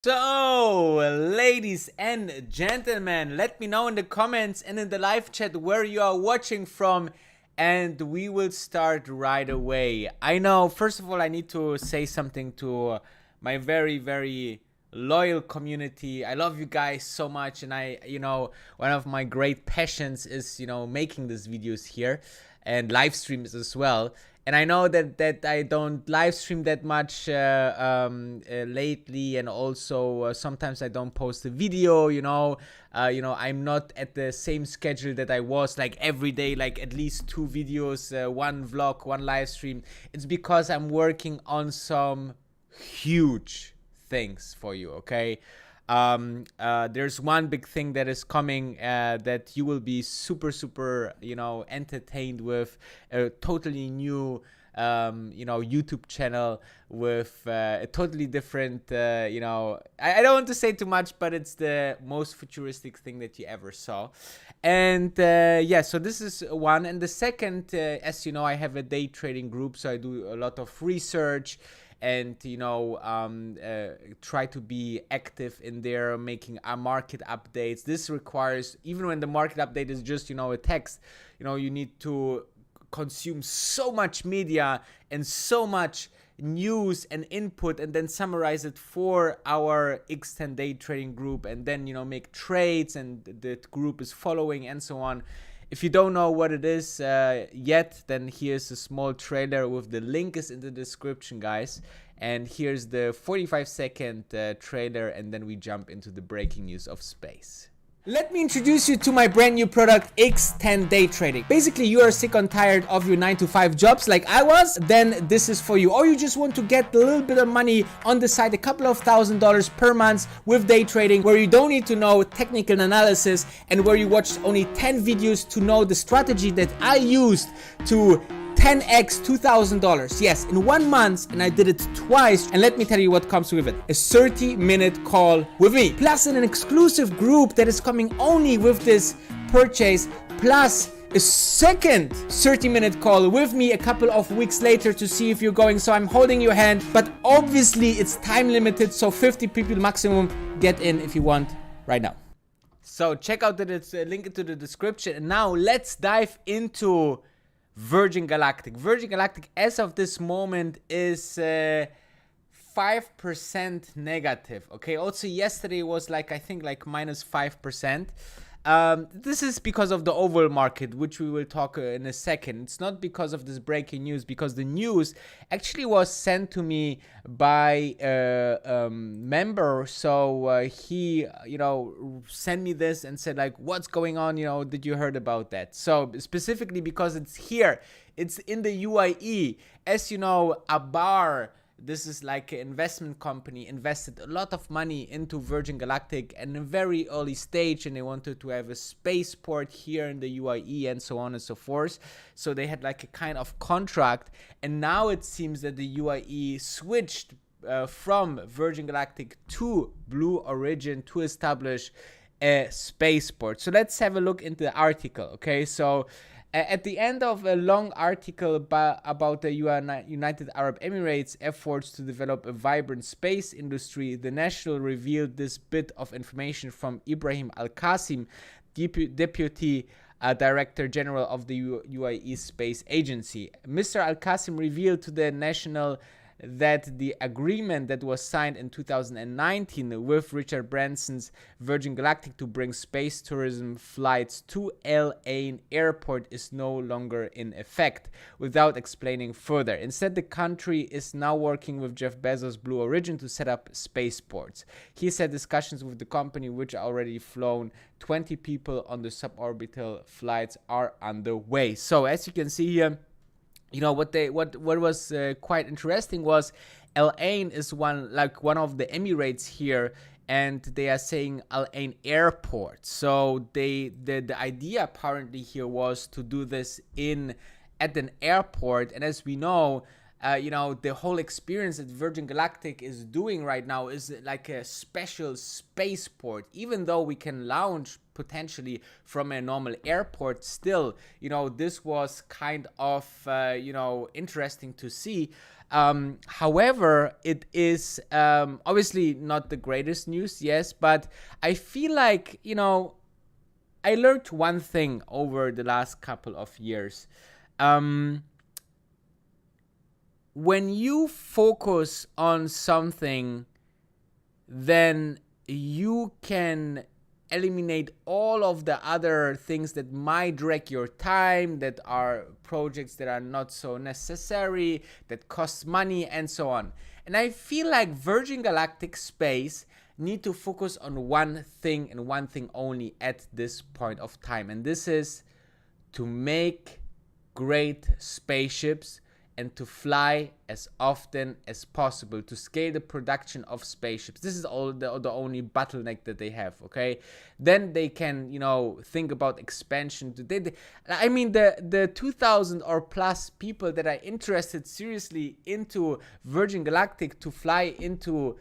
So, ladies and gentlemen, let me know in the comments and in the live chat where you are watching from, and we will start right away. I know, first of all, I need to say something to my very loyal community. I love you guys so much, and one of my great passions is, making these videos here and live streams as well. And I know that I don't live stream that much lately, and also sometimes I don't post a video. I'm not at the same schedule that I was, like every day, like at least 2 videos, one vlog, one live stream. It's because I'm working on some huge things for you. Okay. There's one big thing that is coming that you will be super entertained with, a totally new YouTube channel with a totally different I don't want to say too much, but it's the most futuristic thing that you ever saw. And so this is one. And the second, as you know, I have a day trading group, so I do a lot of research and try to be active in there, making market updates. This requires, even when the market update is just a text, you need to consume so much media and so much news and input, and then summarize it for our X10 day trading group, and then make trades, and the group is following and so on. If you don't know what it is yet, then here's a small trailer with the link is in the description, guys. And here's the 45-second trailer, and then we jump into the breaking news of space. Let me introduce you to my brand new product, X10 Day Trading. Basically, you are sick and tired of your 9-to-5 jobs like I was, then this is for you. Or you just want to get a little bit of money on the side, a couple of $1,000s per month with day trading, where you don't need to know technical analysis, and where you watch only 10 videos to know the strategy that I used to 10x $2,000. Yes, in 1 month, and I did it twice. And let me tell you what comes with it: a 30-minute call with me, plus an exclusive group that is coming only with this purchase, plus a second 30-minute call with me a couple of weeks later to see if you're going. So I'm holding your hand, but obviously it's time limited, so 50 people maximum. Get in if you want right now. So check out the link into the description. And now let's dive into Virgin Galactic. Virgin Galactic, as of this moment, is 5% negative. Okay, also yesterday was I think minus 5%. This is because of the overall market, which we will talk in a second. It's not because of this breaking news, because the news actually was sent to me by a member. So he sent me this and said what's going on, did you heard about that? So specifically because it's here, it's in the UAE. As you know, Abar, this is like an investment company, invested a lot of money into Virgin Galactic in a very early stage, and they wanted to have a spaceport here in the UAE and so on and so forth. So they had a kind of contract, and now it seems that the UAE switched from Virgin Galactic to Blue Origin to establish a spaceport. So let's have a look into the article. Okay, so at the end of a long article about the United Arab Emirates' efforts to develop a vibrant space industry, the National revealed this bit of information from Ibrahim Al-Qasim, Deputy Director General of the UAE Space Agency. Mr. Al-Qasim revealed to the National that the agreement that was signed in 2019 with Richard Branson's Virgin Galactic to bring space tourism flights to Al Ain Airport is no longer in effect, without explaining further. Instead, the country is now working with Jeff Bezos' Blue Origin to set up spaceports. He said discussions with the company, which already flown 20 people on the suborbital flights, are underway. So as you can see here, what was quite interesting was Al Ain is one of the Emirates here, and they are saying Al Ain Airport. So the idea apparently here was to do this at an airport. And as we know, the whole experience that Virgin Galactic is doing right now is like a special spaceport. Even though we can launch potentially from a normal airport, still, this was kind of, interesting to see. However, it is obviously not the greatest news, yes, but I feel like, I learned one thing over the last couple of years. When you focus on something, then you can eliminate all of the other things that might drag your time, that are projects that are not so necessary, that cost money, and so on. And I feel like Virgin Galactic Space need to focus on one thing and one thing only at this point of time, and this is to make great spaceships and to fly as often as possible, to scale the production of spaceships. This is all the only bottleneck that they have, okay? Then they can, think about expansion. I mean, the 2,000 or plus people that are interested seriously into Virgin Galactic to fly into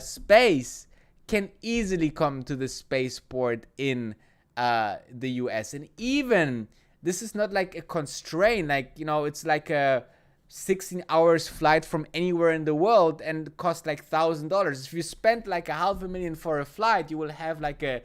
space can easily come to the spaceport in the US. And even, this is not like a constraint, like, it's like a 16 hours flight from anywhere in the world and cost like $1,000. If you spend like $500,000 for a flight, you will have like a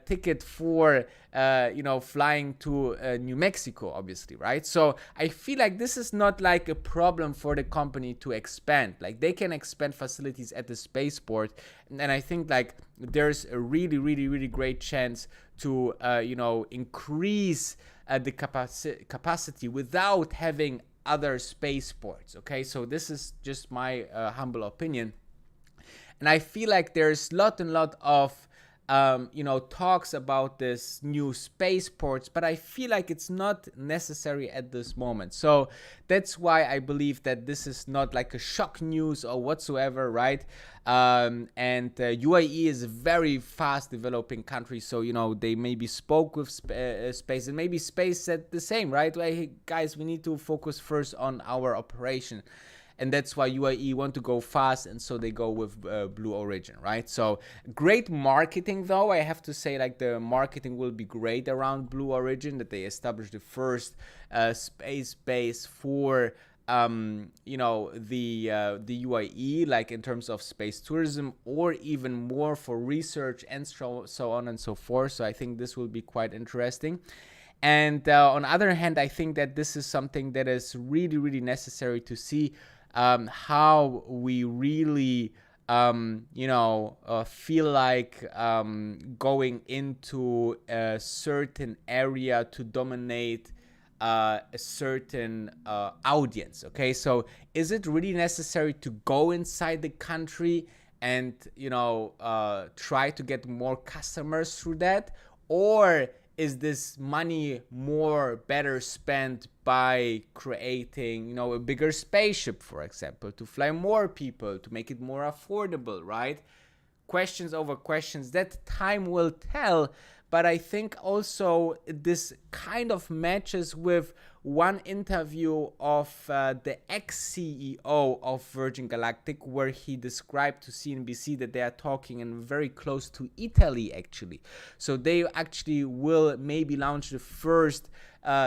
ticket for flying to New Mexico, obviously, right? So I feel like this is not like a problem for the company to expand. Like, they can expand facilities at the spaceport, and I think like there's a really, really, really great chance to increase the capacity without having other spaceports. Okay, so this is just my humble opinion, and I feel like there's lot of talks about this new spaceports, but I feel like it's not necessary at this moment. So that's why I believe that this is not like a shock news or whatsoever, right? And UAE is a very fast developing country, so they maybe spoke with space, and maybe space said the same, right? Like, hey, guys, we need to focus first on our operation. And that's why UAE want to go fast, and so they go with Blue Origin, right? So great marketing, though. I have to say, like, the marketing will be great around Blue Origin, that they established the first space base for the UAE, like in terms of space tourism, or even more for research and so on and so forth. So I think this will be quite interesting. And on the other hand, I think that this is something that is really, really necessary to see how we really feel like going into a certain area to dominate a certain audience. Okay, so is it really necessary to go inside the country and try to get more customers through that, or is this money better spent by creating, a bigger spaceship, for example, to fly more people, to make it more affordable, right? Questions over questions. That time will tell. But I think also this kind of matches with one interview of the ex-CEO of Virgin Galactic, where he described to CNBC that they are talking and very close to Italy, actually. So they actually will maybe launch the first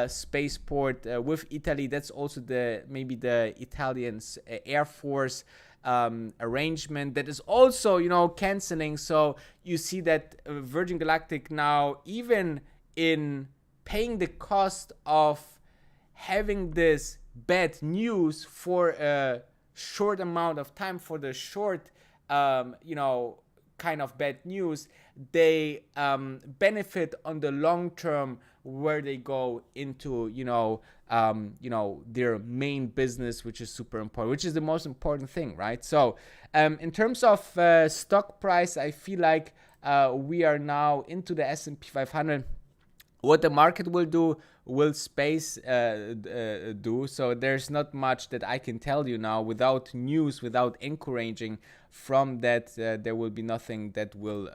spaceport with Italy. That's also maybe the Italian Air Force arrangement that is also canceling. So you see that Virgin Galactic now, even in paying the cost of having this bad news for a short amount of time, for the short kind of bad news, they benefit on the long term, where they go into their main business, which is super important, which is the most important thing, right? So in terms of stock price, I feel like we are now into the S&P 500. What the market will do, will space do. So there's not much that I can tell you now without news, without encouraging from that. There will be nothing that will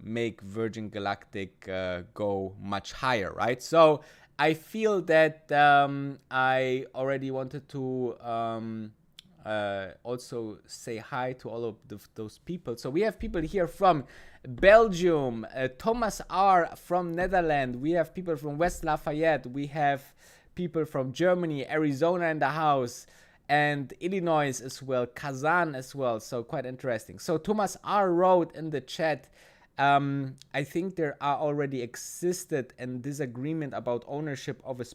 make Virgin Galactic go much higher, right? So I feel that I already wanted to also say hi to all of those people. So we have people here from Belgium, Thomas R. from Netherlands. We have people from West Lafayette. We have people from Germany, Arizona in the house. and Illinois as well, Kazan as well. So quite interesting. So Thomas R. wrote in the chat, I think there are already existed and disagreement about ownership of a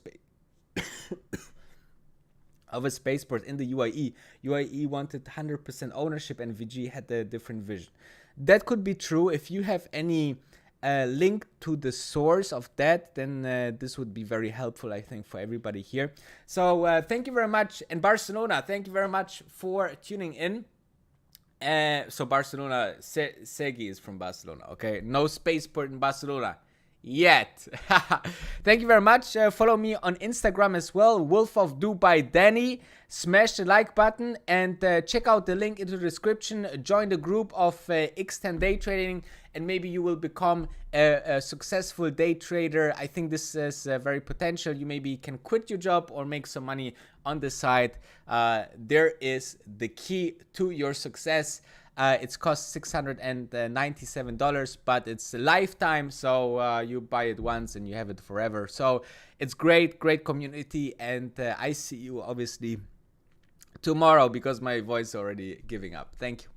spaceport in the UAE. UAE wanted 100% ownership and VG had a different vision. That could be true. If you have any link to the source of that, then this would be very helpful, I think, for everybody here. So thank you very much. And Barcelona, thank you very much for tuning in. So Barcelona, Segi is from Barcelona, okay? No spaceport in Barcelona yet. Thank you very much. Follow me on Instagram as well, Wolf of Dubai Danny. Smash the like button and check out the link into the description. Join the group of X10 day trading, and maybe you will become a successful day trader. I think this is very potential. You maybe can quit your job or make some money on the side. There is the key to your success. It's cost $697, but it's a lifetime, so you buy it once and you have it forever. So it's great community, and I see you obviously tomorrow because my voice is already giving up. Thank you.